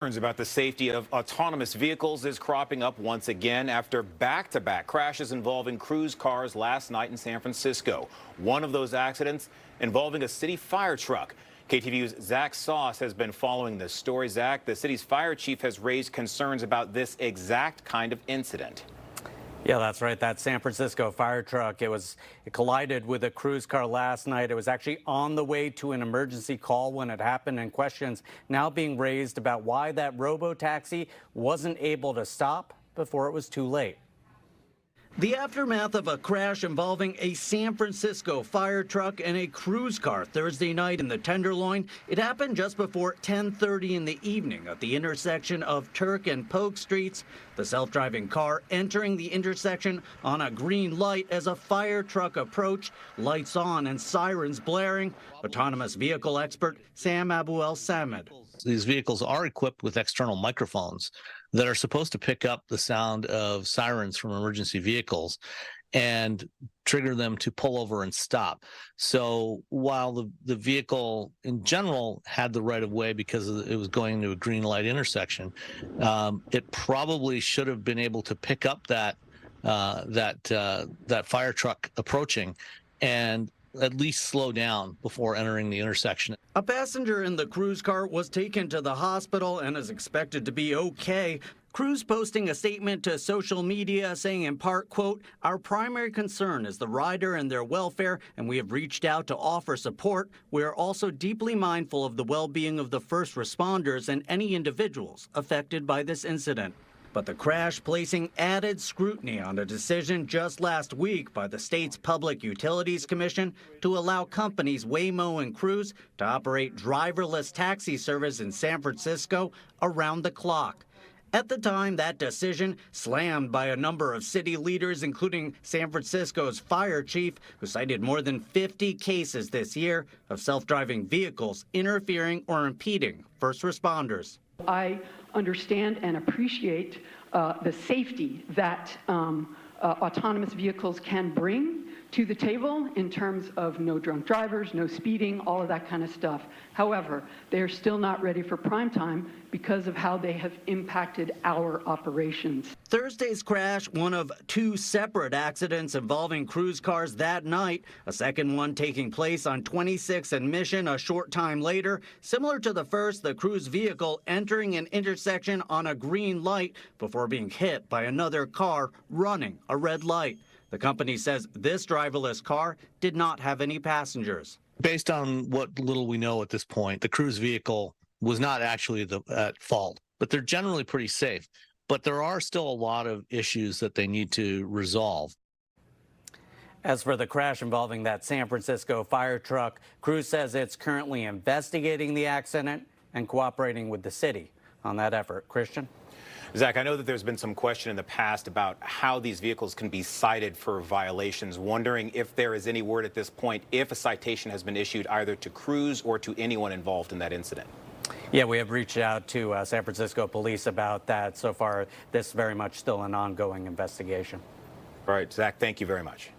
Concerns about the safety of autonomous vehicles is cropping up once again after back-to-back crashes involving cruise cars last night in San Francisco. One of those accidents involving a city fire truck. KTVU's Zach Sauce has been following this story. Zach, the city's fire chief has raised concerns about this exact kind of incident. Yeah, that's right. That San Francisco fire truck, it collided with a cruise car last night. It was actually on the way to an emergency call when it happened, and questions now being raised about why that robo-taxi wasn't able to stop before it was too late. The aftermath of a crash involving a San Francisco fire truck and a cruise car Thursday night in the Tenderloin. It happened just before 10:30 in the evening at the intersection of Turk and Polk Streets. The self-driving car entering the intersection on a green light as a fire truck approached, lights on and sirens blaring. Autonomous vehicle expert Sam Abu-El-Samad. These vehicles are equipped with external microphones that are supposed to pick up the sound of sirens from emergency vehicles and trigger them to pull over and stop. So while the vehicle in general had the right of way because it was going into a green light intersection, it probably should have been able to pick up that fire truck approaching and at least slow down before entering the intersection. A passenger in the cruise car was taken to the hospital and is expected to be okay. Cruise posting a statement to social media saying in part, quote, "Our primary concern is the rider and their welfare, and we have reached out to offer support. We are also deeply mindful of the well-being of the first responders and any individuals affected by this incident." But the crash placing added scrutiny on a decision just last week by the state's Public Utilities Commission to allow companies Waymo and Cruise to operate driverless taxi service in San Francisco around the clock. At the time, that decision slammed by a number of city leaders, including San Francisco's fire chief, who cited more than 50 cases this year of self-driving vehicles interfering or impeding first responders. I understand and appreciate the safety that autonomous vehicles can bring to the table in terms of no drunk drivers, no speeding, all of that kind of stuff. However, they are still not ready for prime time because of how they have impacted our operations. Thursday's crash, one of two separate accidents involving cruise cars that night, a second one taking place on 26th and Mission a short time later. Similar to the first, the cruise vehicle entering an intersection on a green light before being hit by another car running a red light. The company says this driverless car did not have any passengers. Based on what little we know at this point, the cruise vehicle was not actually at fault, but they're generally pretty safe. But there are still a lot of issues that they need to resolve. As for the crash involving that San Francisco fire truck, Cruise says it's currently investigating the accident and cooperating with the city on that effort. Christian? Zach, I know that there's been some question in the past about how these vehicles can be cited for violations. Wondering if there is any word at this point if a citation has been issued either to Cruise or to anyone involved in that incident. Yeah, we have reached out to San Francisco police about that. So far, this is very much still an ongoing investigation. All right, Zach, thank you very much.